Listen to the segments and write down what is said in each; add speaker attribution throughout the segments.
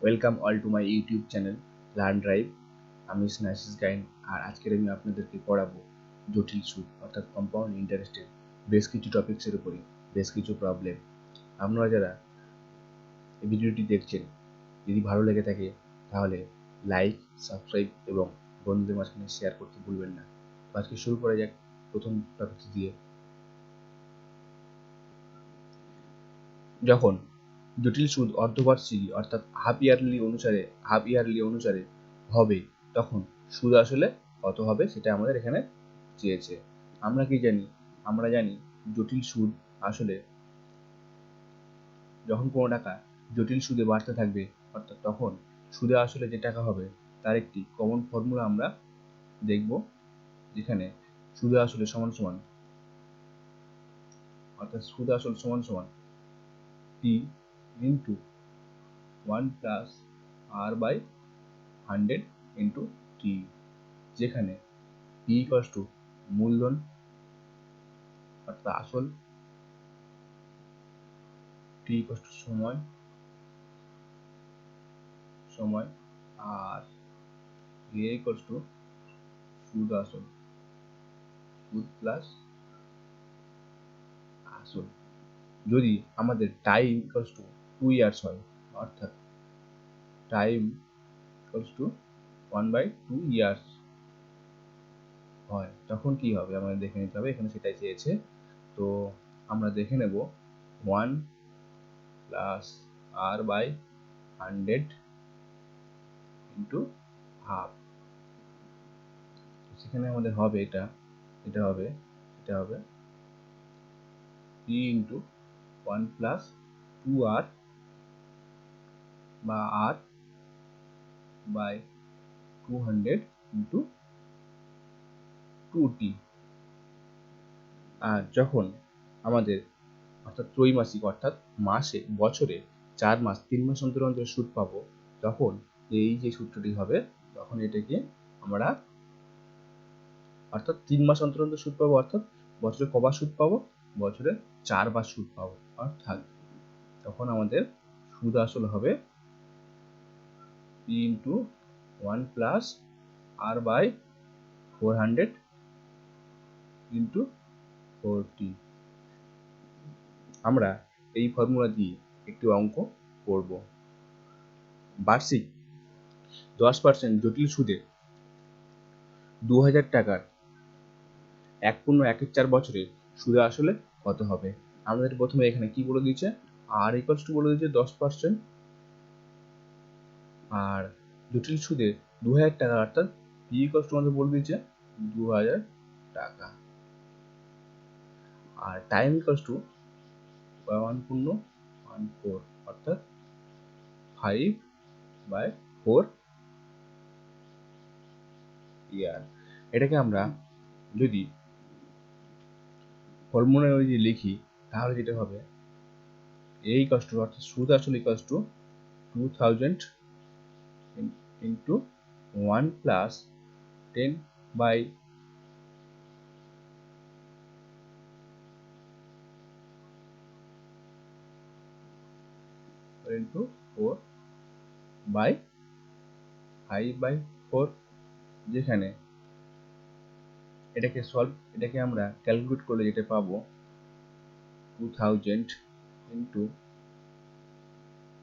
Speaker 1: Welcome all to my YouTube channel learn drive. আমি S.Gayen, আর আজকের আমি আপনাদেরকে পড়াবো জটিল সুদ অর্থাৎ কম্পাউন্ড ইন্টারেস্টের বেশ কিছু টপিক্সের উপরে বেশ কিছু প্রবলেম। আপনারা যারা এই ভিডিওটি দেখছেন, যদি ভালো লেগে থাকে তাহলে লাইক, সাবস্ক্রাইব এবং বন্ধুদের মাঝখানে শেয়ার করতে ভুলবেন না। তো আজকে শুরু করা যাক প্রথম টপিক দিয়ে। যখন জটিল সুদ অর্ধবার্ষিকী অর্থাৎ হাফ ইয়ারলি অনুসারে হবে, তখন সুদ আসলে কত হবে সেটা আমাদের এখানে চেয়েছে। আমরা কি জানি? আমরা জানি জটিল সুদ আসলে যখন কোনো টাকা জটিল সুদে বাড়তে থাকবে, অর্থাৎ তখন সুদে আসলে যে টাকা হবে তার একটি কমন ফর্মুলা আমরা দেখব, যেখানে সুদে আসলে সমান সমান P into 1 plus R by 100 into T, যেখানে P equals to মূলধন অর্থাৎ আসল, T equals to সময় আর A equals to সুদ প্লাস আসল। যদি আমাদের টাইম ইকুয়ালস টু 2 ইয়ার্স হয়, অর্থাৎ টাইম ইকুয়ালস টু 1/2 ইয়ার্স হয়, তখন কি হবে আমাদের দেখে নিতে হবে। এখানে সেটাই চেয়েছে, তো আমরা দেখে নেব 1 plus R by 100 into half. সেখানে আমাদের হবে এটা হবে P ইন্টু 1 প্লাস 2R বা R বাই 200 ইন্টু 2T। আর যখন আমাদের অর্থাৎ ত্রৈমাসিক অর্থাৎ বছরে 4 মাস 3 মাস অন্তর অন্তর সুদ পাবো, তখন এই যে সূত্রটি হবে, তখন এটাকে আমরা অর্থাৎ 3 মাস অন্তর অন্তর সুদ পাবো, অর্থাৎ বছরে কবার সুদ পাবো? বছরে 4 বার সুদ পাবো। অর্থাৎ তখন আমাদের সুদ আসল হবে P into 1 plus R by 400 into 4T। আমরা এই ফর্মুলা দিয়ে একটি অঙ্ক করব। বার্ষিক 10% জটিল সুদে 2000 টাকার 1.14 বছরে সুদে আসলে কত হবে? আমাদের প্রথমে এখানে কি বলে দিয়েছে? আর ইকুয়ালস টু বলে দিয়েছে 10%, আর জটিল সুদে 2000 টাকা, অর্থাৎ পি ইকুয়ালস টু আমাদের বলে দিয়েছে 2000 টাকা, আর টাইম ইকুয়ালস টু 1.14 অর্থাৎ 5/4 ইয়ার। এটাকে আমরা যদি ফর্মুলায় যদি লিখি, তাহলে যেটা হবে A ইকুয়ালস টু অর্থাৎ সুদ আসল equals to 2000 into 1 plus 10 by 4 by 5/4, যেখানে এটাকে আমরা ক্যালকুলেট করলে যেটা পাবো 2000 ইন্টু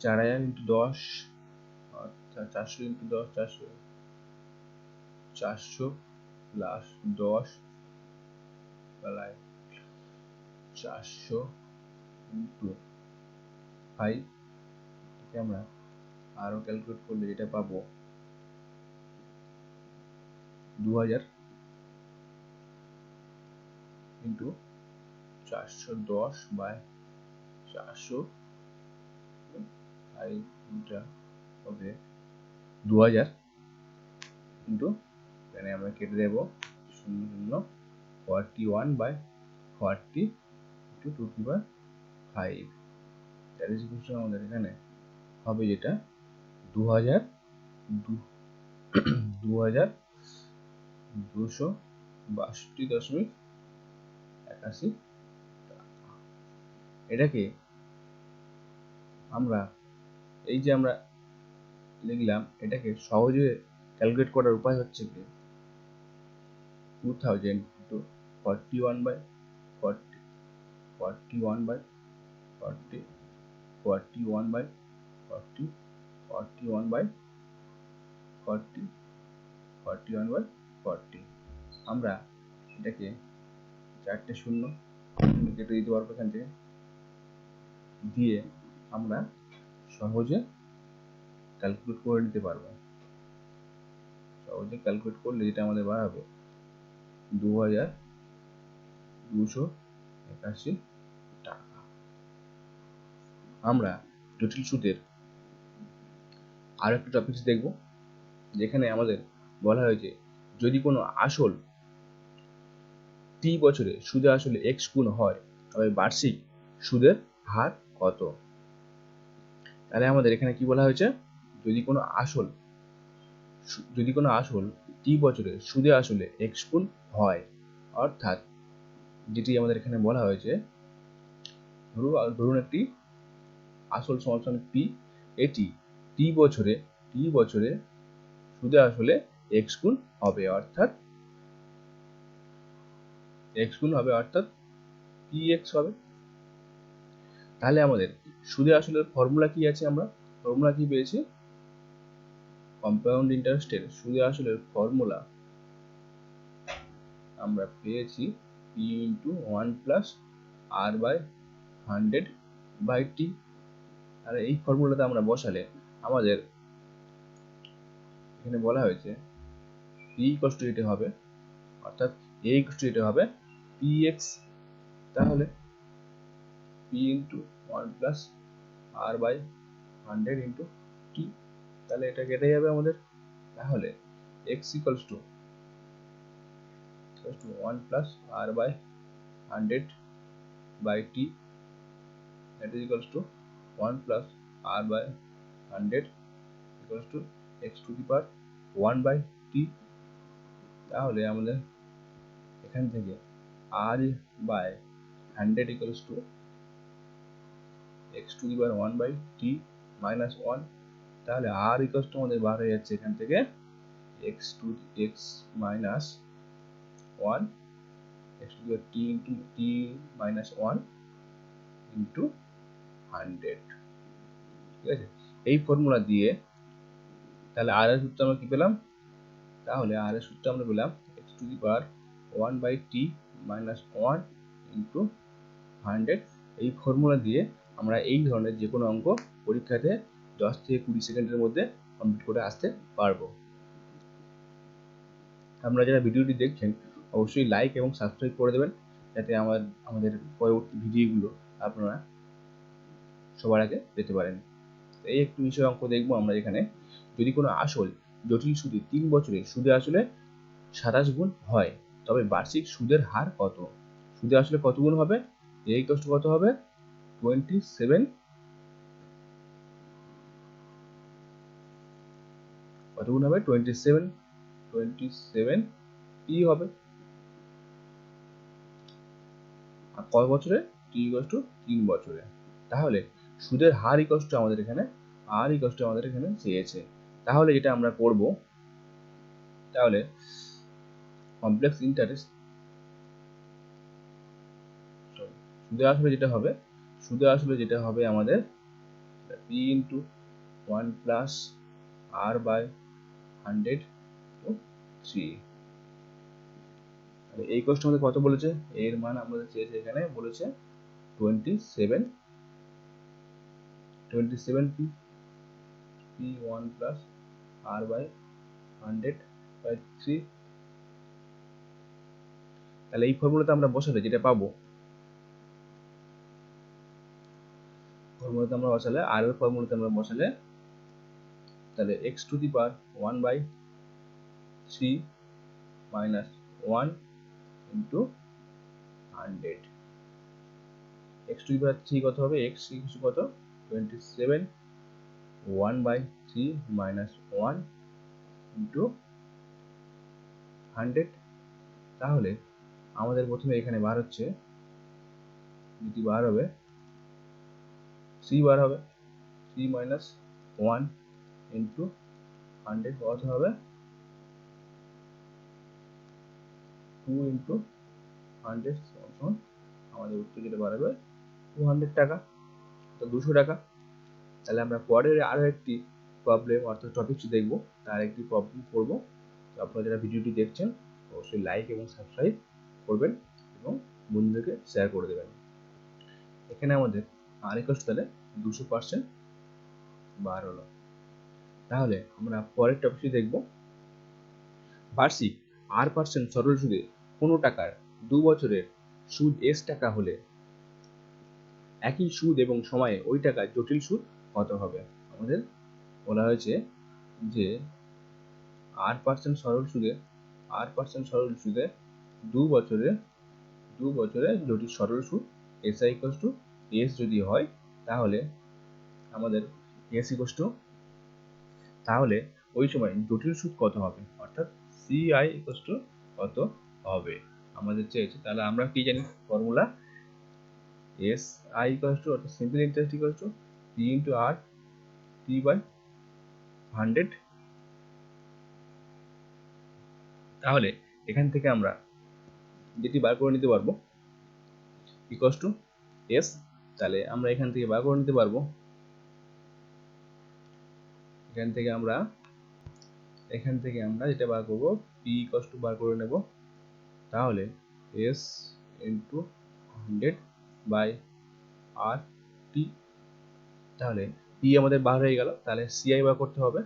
Speaker 1: 4000 ইন্টু 10, অর্থাৎ 400 ইন্টু 10, 400 প্লাস 10 বেলায় 400 ইন্টু 5, এটাকে আমরা আরো ক্যালকুলেট করলে যেটা পাবো 2000 ইন্টু 410 বাই 400, এটা হবে 2000 ইন্টু, এখানে আমরা কেটে দেবো 0 41 by 40 into 2 to power 5, that is equal to আমাদের এখানে হবে যেটা 2262.81 টাকা। এটাকে আমরা এই যে আমরা লিখলাম। এটাকে সহজে ক্যালকুলেট করার উপায় হচ্ছে কি 2000 into 41 by 40, 41 by 40, 41 by 40, 41 by 40, 41 by 40। আমরা এটাকে 4টে শূন্য কেটে দিতে পারবো এখান থেকে, দিয়ে আমরা সহজে ক্যালকুলেট করে নিতে পারবো। সহজে ক্যালকুলেট করলে যেটা আমাদের বার হবে 2281 টাকা। আমরা জটিল সুদের আরো একটা টপিক দেখব, যেখানে আমাদের বলা হয়েছে যদি কোনো আসল টি বছরে সুদে আসলে x গুণ হয় তবে বার্ষিক সুদের হার কত। তাহলে আমাদের এখানে কি বলা হয়েছে, যদি কোনো আসল টি বছরে সুদে আসলে x গুণ হয়, অর্থাৎ যেটি আমাদের এখানে বলা হয়েছে, ধরুন একটি আসল সমান টি, এটি টি বছরে সুদে আসলে x গুণ হবে, অর্থাৎ px হবে। তাহলে আমাদের সুদে আসলের ফর্মুলা কি আছে, আমরা ফর্মুলা কি পেয়েছি, কম্পাউন্ড ইন্টারেস্টের সুদে আসলের ফর্মুলা আমরা পেয়েছি p into 1 plus r by 100 by t। আর এই ফর্মুলাতে আমরা বসালে আমাদের এখানে বলা হয়েছে p equals to এটা হবে, অর্থাৎ a equals to এটা হবে px। তাহলে p into 1 plus r by 100 into t, তাহলে এটা কেটে যাবে আমাদের। তাহলে x equals to 1 plus r by 100 by t, that is equals to 1 plus r by 100 equals to x to the power 1 by t। তাহলে আমাদের এখান থেকে r by 100 equals to x to the power 1 by t minus 1। তাহলে r equals to আমাদের বার হয়ে যাচ্ছে এখান থেকে x minus 1, x to the power t into t minus 1 into 100। ঠিক আছে, এই ফর্মুলা দিয়ে তাহলে r এর সূত্র আমরা কি পেলাম, তাহলে r এর সূত্র আমরা পেলাম x to the power 1 by t minus 1 into 100। এই ফর্মুলা দিয়ে আমরা এই ধরনের যে কোনো অঙ্ক পরীক্ষাতে 10 থেকে 20 সেকেন্ডের মধ্যে কমপ্লিট করে আসতে পারবো। আপনারা যারা ভিডিওটি দেখছেন অবশ্যই লাইক এবং সাবস্ক্রাইব করে দেবেন, যাতে আমাদের পরবর্তী ভিডিওগুলো আপনারা সবার আগে পেতে পারেন। এই একটি বিষয় অঙ্ক দেখবো আমরা এখানে, যদি কোনো আসল জটিল সুদে 3 বছরে সুদে আসলে 27 গুণ হয় তবে বার্ষিক সুদের হার কত। সুদে আসলে কত গুণ হবে, a equals to কত হবে 27, কত গুণ হবে 27 p হবে। আর কয় বছরে, t equals to 3 বছরে। তাহলে সুদের হার equals to আমাদের এখানে r equals to আমাদের এখানে চেয়েছে। তাহলে যেটা আমরা করব, তাহলে কমপ্লেক্স ইন্টারেস্ট সুদে আসলে যেটা হবে আমাদের p into 1 plus r by 100 to 3। এই কোশ্চেন আমাদের কত বলেছে, এর মান আমাদের চেয়েছে এখানে বলেছে 27 p 1 plus r by 100 by 3। তাহলে এই ফর্মুলাতে আমরা বসালে যেটা পাবো, r এর ফর্মুলাতে আমরা বসালে তাহলে x to the power 1 by 3 minus 1 into 100। x to the power 3 কত হবে, x equals কত 27, 1 by 3 minus 1 into 100। তাহলে আমাদের প্রথমে এখানে বার হচ্ছে, যেটি বার হবে 3 বার হবে 3 minus 1 into 100 কত হবে 2 ইন্টু 100 সমান আমাদের উত্তর যেটা বাড়বে 200 টাকা, তো 200 টাকা। তাহলে আমরা পরের আরো একটি প্রবলেম অর্থাৎ টপিকটি দেখব, তার একটি প্রবলেম করব। আপনারা যারা ভিডিওটি দেখছেন অবশ্যই লাইক এবং সাবস্ক্রাইব করবেন এবং বন্ধুদেরকে শেয়ার করে দেবেন। এখানে আমাদের আর ইকুয়াল টু তাহলে 200% বার হলো। তাহলে আমরা পরের টপিকটি দেখব, বার্ষিক R% সরল সুদে কোনো টাকার 2 বছরের সুদ S টাকা হলে একই সুদ এবং সময়ে ওই টাকার জটিল সুদ কত হবে। আমাদের বলা হয়েছে যে R% সরল সুদে 2 বছরে জটিল সরল সুদ SI ইকুয়াল টু S যদি হয় তাহলে আমাদের S ইকুয়াল টু তাহলে ওই সময় জটিল সুদ কত হবে, অর্থাৎ CI ইকুয়াল টু কত হবে আমাদের চেয়েছে। তাহলে আমরা কি জানি ফর্মুলা SI ইকুয়াল টু অর্থাৎ simple interest equal to P into R T by 100। তাহলে এখান থেকে আমরা যেটি বার করে নিতে পারবো ইকুয়াল টু S, তাহলে আমরা এখান থেকে বার করে নিতে পারবো, এখান থেকে আমরা যেটা বার করবো P ইকুয়াল টু বার করে নেব, তাহলে S ইন্টু 100 বাই আর টি। তাহলে P আমাদের বার হয়ে গেল, তাহলে CI বার করতে হবে।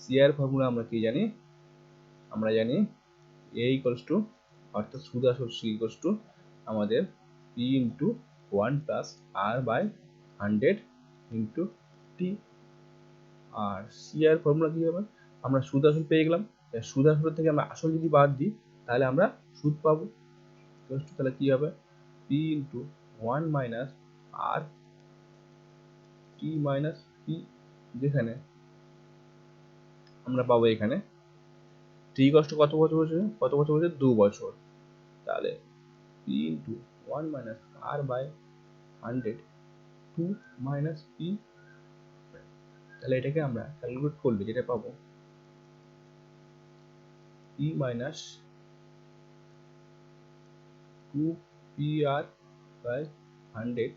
Speaker 1: CI এর ফর্মুলা আমরা কি জানি, আমরা জানি A ইকুয়াল টু অর্থাৎ সুদ আসল C ইকুয়াল টু আমাদের P into 1 plus R by 100 into T. আর CI এর ফর্মুলা কি হবে, আমরা সুদ আসল পেয়ে গেলাম, সুদ আসল থেকে আমরা আসল যদি বাদ দিই তাহলে আমরা সুদ পাবো। তাহলে কি হবে P ইন্টু 1 মাইনাস R টি মাইনাস P, যেখানে আমরা পাবো এখানে টি কষ্ট কত বছর বলছে 2 বছর, তাহলে P into 1 minus R by 100 2 minus P। তাহলে এটাকে আমরা ক্যালকুলেট করলে যেটা পাবো P minus 2PR by 100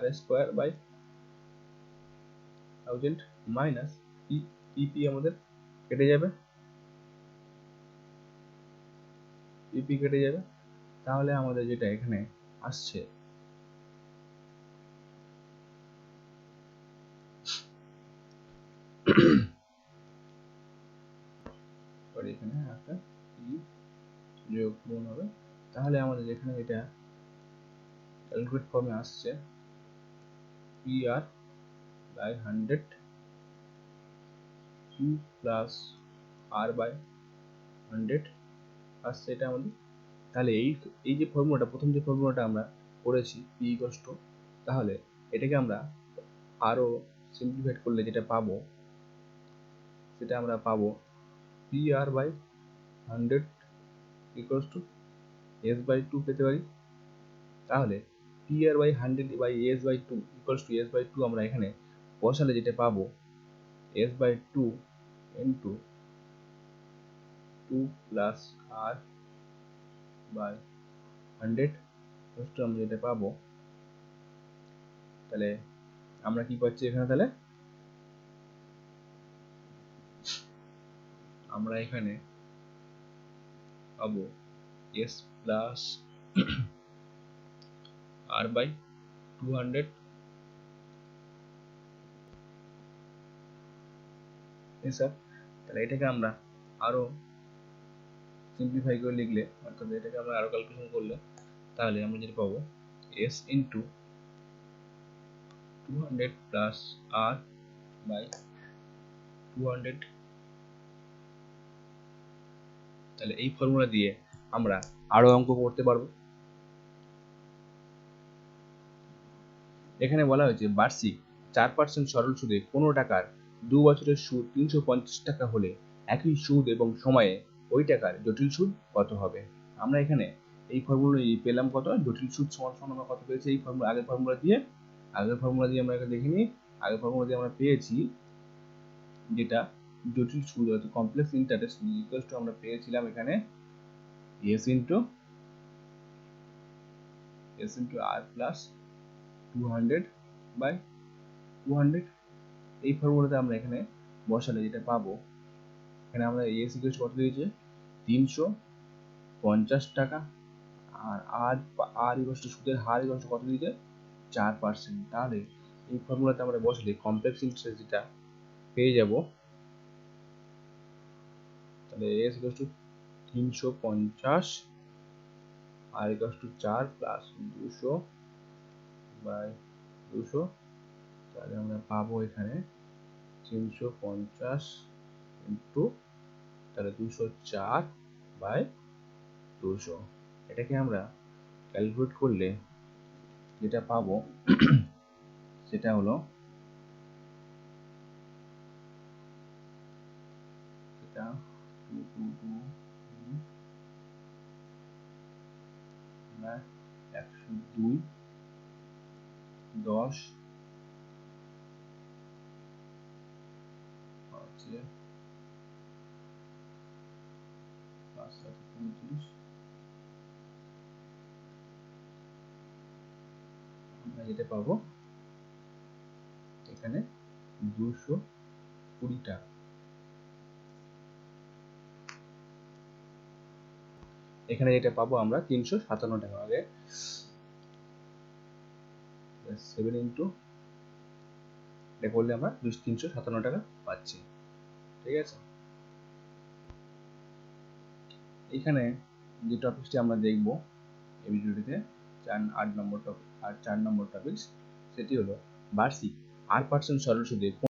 Speaker 1: R square by 1000 minus P আমাদের কেটে যাবে, P কেটে যাবে। তাহলে আমাদের যেটা এখানে আসছে এখানে একটা যোগ গুণ হবে, তাহলে আমাদের এখানে এটা ক্যালকুলেট ফর্মে আসছে PR by 100 2 plus R by 100 আসছে এটা আমাদের। তাহলে এই যে ফর্মুলাটা, প্রথম যে ফর্মুলাটা আমরা করেছি P ইকুয়াল টু, তাহলে এটাকে আমরা আরো সিম্পলিফাইড করলে যেটা পাবো সেটা আমরা পাবো PR by 100 equal to S by 2 পেতে পারি। তাহলে PR by 100 by S by 2 equal to S by 2 আমরা এখানে বসালে যেটা পাবো S by 2 into 2 plus R by 100 আমরা যেটা পাবো, তাহলে আমরা কি পাচ্ছি এখানে, তাহলে আমরা এখানে পাবো S plus R by 200 sir. তাহলে এটাকে আমরা আরো সিম্পলিফাই করে লিখলে, অর্থাৎ এটাকে আমরা আরো ক্যালকুলেশন করলে, তাহলে আমরা যেটা পাবো S into 200 plus R by 200। তাহলে এই ফর্মুলা দিয়ে আমরা আরো অঙ্ক করতে পারবো। এখানে বলা হয়েছে বার্ষিক 4% সরল সুদে কোনো টাকার 2 বছরের সুদ 350 টাকা হলে একই সুদ এবং সময়ে ওই টাকার জটিল সুদ কত হবে। আমরা এখানে এই ফর্মুলা পেলাম কত, জটিল সুদ সমান আমরা কত পেয়েছি এই ফর্মুলা আগের ফর্মুলা দিয়ে আমরা এটা দেখিনি। আগের ফর্মুলা দিয়ে আমরা পেয়েছি যেটা জটিল সুদ অর্থাৎ কমপ্লেক্স ইন্টারেস্ট ইকুয়াল টু আমরা পেয়েছিলাম এখানে s ইন্টু r প্লাস 200/200। এই ফর্মুলাতে আমরা এখানে বসালে যেটা পাবো, এখানে আমরা s ইকুয়াল কত দিয়েছে 350 টাকা, আর ইকুয়াল টু সুদের হার ইকুয়াল টু কত দিয়েছে 4%। তাহলে এই ফর্মুলাতে আমরা বসলে কমপ্লেক্স ইন্টারেস্ট যেটা পেয়ে যাব, তাহলে s equal to 350 R equal to 4 plus 200/200। তাহলে আমরা পাবো এখানে 350 ইন্টু তাহলে 204/200। এটাকে আমরা ক্যালকুলেট করলে যেটা পাবো সেটা হলো এটা 102/10 হচ্ছে 535। আমরা যেটা পাবো এখানে 220 টাকা। এখানে যেটা পাবো আমরা 357 টাকা, আগে 7 ইন্টু এটা করলে আমরা 357 টাকা পাচ্ছি। ঠিক আছে, এখানে যে টপিকটি আমরা দেখব এই ভিডিওটিতে 8 নম্বর টপিক আর 4 নম্বর টপিক, সেটি হলো বার্ষিক 8% সরল সুদে